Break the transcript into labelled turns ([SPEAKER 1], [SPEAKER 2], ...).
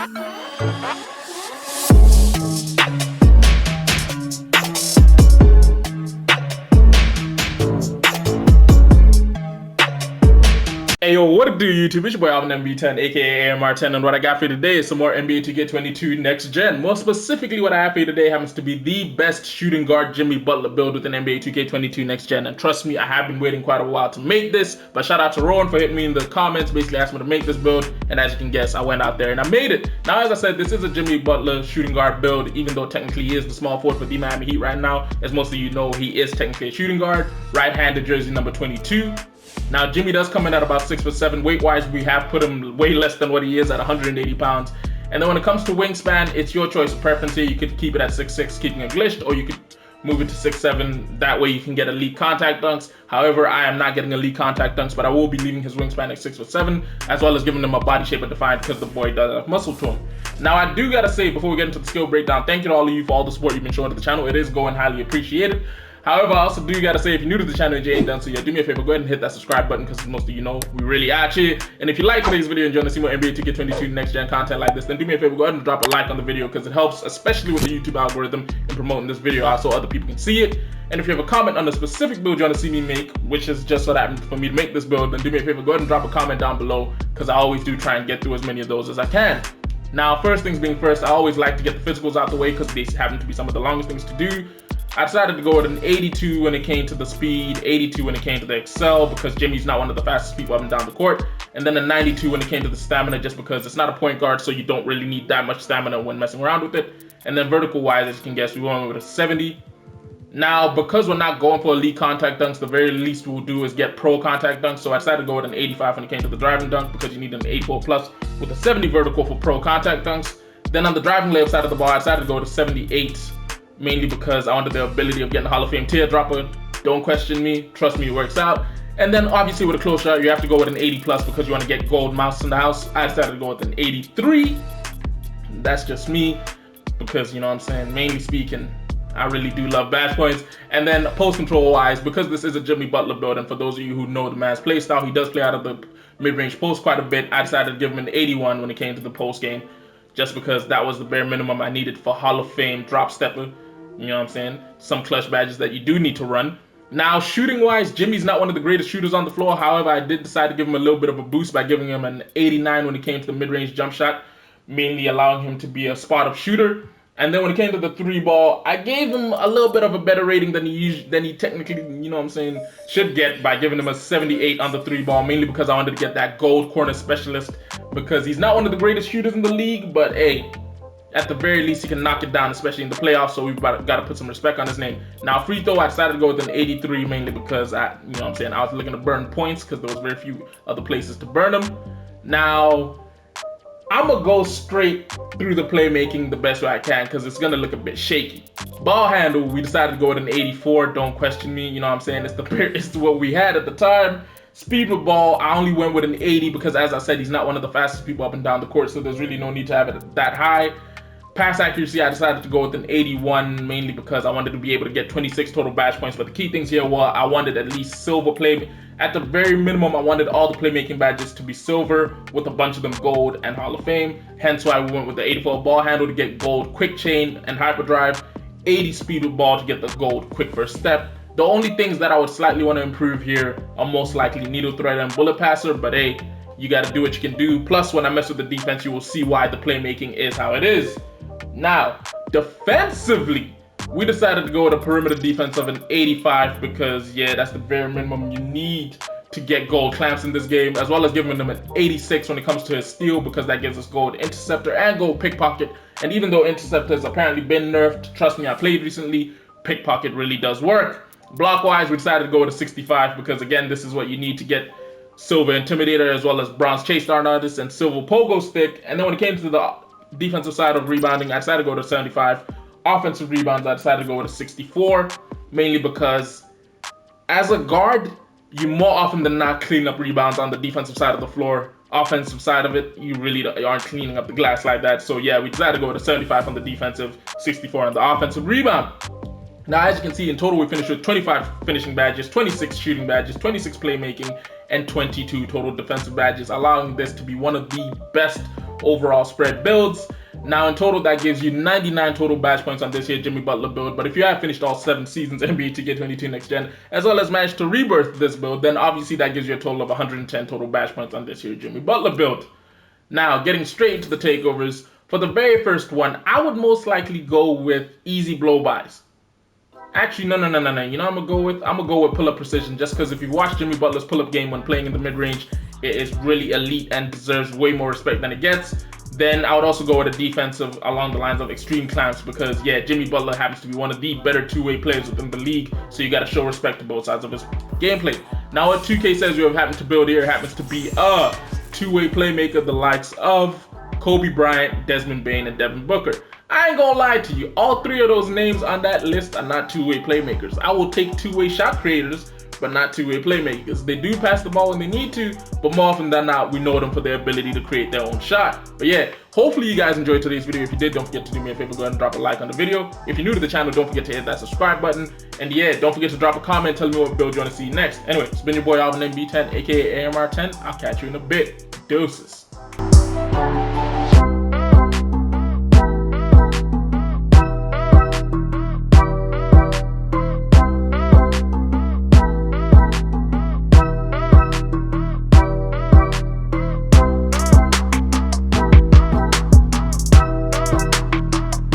[SPEAKER 1] Hey yo, what it do YouTube? It's your boy Alvin MB10, aka AMR10, and what I got for you today is some more NBA 2K22 Next Gen. More specifically, what I have for you today happens to be the best shooting guard Jimmy Butler build with an NBA 2K22 Next Gen. And trust me, I have been waiting quite a while to make this, but shout out to Rowan for hitting me in the comments, basically asking me to make this build, and as you can guess, I went out there and I made it. Now, as I said, this is a Jimmy Butler shooting guard build, even though technically he is the small forward for the Miami Heat right now. As most of you know, he is technically a shooting guard, right-handed jersey number 22. Now, Jimmy does come in at about 6'7". Weight-wise, we have put him way less than what he is at 180 pounds. And then when it comes to wingspan, it's your choice of preference here. You could keep it at 6'6", keeping it glitched, or you could move it to 6'7". That way you can get elite contact dunks. However, I am not getting elite contact dunks, but I will be leaving his wingspan at 6'7", as well as giving him a body shape defined because the boy does have muscle to him. Now, I do gotta say, before we get into the skill breakdown, thank you to all of you for all the support you've been showing to the channel. It is going highly appreciated. However, I also do gotta say, if you're new to the channel and you ain't done so yet, do me a favor, go ahead and hit that subscribe button, because most of you know we really at you. And if you like today's video and you want to see more NBA 2K22 Next Gen content like this, then do me a favor, go ahead and drop a like on the video, because it helps, especially with the YouTube algorithm, in promoting this video out so other people can see it. And if you have a comment on the specific build you want to see me make, which is just what happened for me to make this build, then do me a favor, go ahead and drop a comment down below, because I always do try and get through as many of those as I can. Now, first things being first, I always like to get the physicals out the way, because they happen to be some of the longest things to do. I decided to go with an 82 when it came to the speed, 82 when it came to the excel, because Jimmy's not one of the fastest people up and down the court, and then a 92 when it came to the stamina, just because it's not a point guard, so you don't really need that much stamina when messing around with it. And then vertical wise, as you can guess, we went with a 70. Now, because we're not going for elite contact dunks, the very least we'll do is get pro contact dunks, so I decided to go with an 85 when it came to the driving dunk, because you need an 84 plus with a 70 vertical for pro contact dunks. Then on the driving layup side of the ball, I decided to go with a 78, mainly because I wanted the ability of getting a Hall of Fame teardropper. Don't question me, trust me, it works out. And then obviously with a close shot, you have to go with an 80 plus because you want to get gold mouse in the house. I decided to go with an 83. That's just me, because, you know what I'm saying, mainly speaking, I really do love badge points. And then post control wise, because this is a Jimmy Butler build, and for those of you who know the man's play style, he does play out of the mid-range post quite a bit. I decided to give him an 81 when it came to the post game, just because that was the bare minimum I needed for Hall of Fame drop stepper. You know what I'm saying? Some clutch badges that you do need to run. Now, shooting-wise, Jimmy's not one of the greatest shooters on the floor. However, I did decide to give him a little bit of a boost by giving him an 89 when it came to the mid-range jump shot, mainly allowing him to be a spot-up shooter. And then when it came to the three ball, I gave him a little bit of a better rating than he technically, you know what I'm saying, should get, by giving him a 78 on the three ball, mainly because I wanted to get that gold corner specialist, because he's not one of the greatest shooters in the league, but hey, at the very least, he can knock it down, especially in the playoffs, so we've got to put some respect on his name. Now, free throw, I decided to go with an 83, mainly because you know what I'm saying, I was looking to burn points, because there was very few other places to burn them. Now, I'm going to go straight through the playmaking the best way I can, because it's going to look a bit shaky. Ball handle, we decided to go with an 84, don't question me, you know what I'm saying, it's what we had at the time. Speed with ball, I only went with an 80, because as I said, he's not one of the fastest people up and down the court, so there's really no need to have it that high. Pass accuracy, I decided to go with an 81, mainly because I wanted to be able to get 26 total badge points. But the key things here were I wanted at least silver play. At the very minimum, I wanted all the playmaking badges to be silver, with a bunch of them gold and Hall of Fame. Hence why we went with the 84 ball handle to get gold quick chain and hyperdrive, 80 speed with ball to get the gold quick first step. The only things that I would slightly want to improve here are most likely needle thread and bullet passer, but hey, you got to do what you can do. Plus, when I mess with the defense, you will see why the playmaking is how it is. Now, defensively, we decided to go with a perimeter defense of an 85, because yeah, that's the bare minimum you need to get gold clamps in this game, as well as giving them an 86 when it comes to his steal, because that gives us gold interceptor and gold pickpocket. And even though interceptor has apparently been nerfed, trust me, I played recently, pickpocket really does work. Block wise, we decided to go with a 65, because again, this is what you need to get silver intimidator, as well as bronze chase dart artist and silver pogo stick. And then when it came to the defensive side of rebounding, I decided to go to 75. Offensive rebounds, I decided to go with a 64, mainly because as a guard, you more often than not clean up rebounds on the defensive side of the floor. Offensive side of it, you really aren't cleaning up the glass like that. So yeah, we decided to go with a 75 on the defensive, 64 on the offensive rebound. Now, as you can see, in total, we finished with 25 finishing badges, 26 shooting badges, 26 playmaking, and 22 total defensive badges, allowing this to be one of the best overall spread builds. Now in total, that gives you 99 total badge points on this here Jimmy Butler build. But if you have finished all 7 seasons NBA 2K22 Next Gen, as well as managed to rebirth this build, then obviously that gives you a total of 110 total badge points on this here Jimmy Butler build. Now, getting straight into the takeovers, for the very first one, I would most likely go with easy blow-bys. Actually, no. You know, I'm gonna go with pull-up precision, just because if you watch Jimmy Butler's pull-up game when playing in the mid-range, it is really elite and deserves way more respect than it gets. Then I would also go with a defensive along the lines of extreme clamps, because yeah, Jimmy Butler happens to be one of the better two-way players within the league, so you got to show respect to both sides of his gameplay. Now, what 2K says you have happened to build here happens to be a two-way playmaker, the likes of Kobe Bryant, Desmond Bane, and Devin Booker. I ain't gonna lie to you, all 3 of those names on that list are not two-way playmakers. I will take two-way shot creators, but not two-way playmakers. They do pass the ball when they need to, but more often than not, we know them for their ability to create their own shot. But yeah, hopefully you guys enjoyed today's video. If you did, don't forget to do me a favor, go ahead and drop a like on the video. If you're new to the channel, don't forget to hit that subscribe button. And yeah, don't forget to drop a comment telling me what build you want to see next. Anyway, it's been your boy Alvin MB10, aka AMR10. I'll catch you in a bit. Deuces.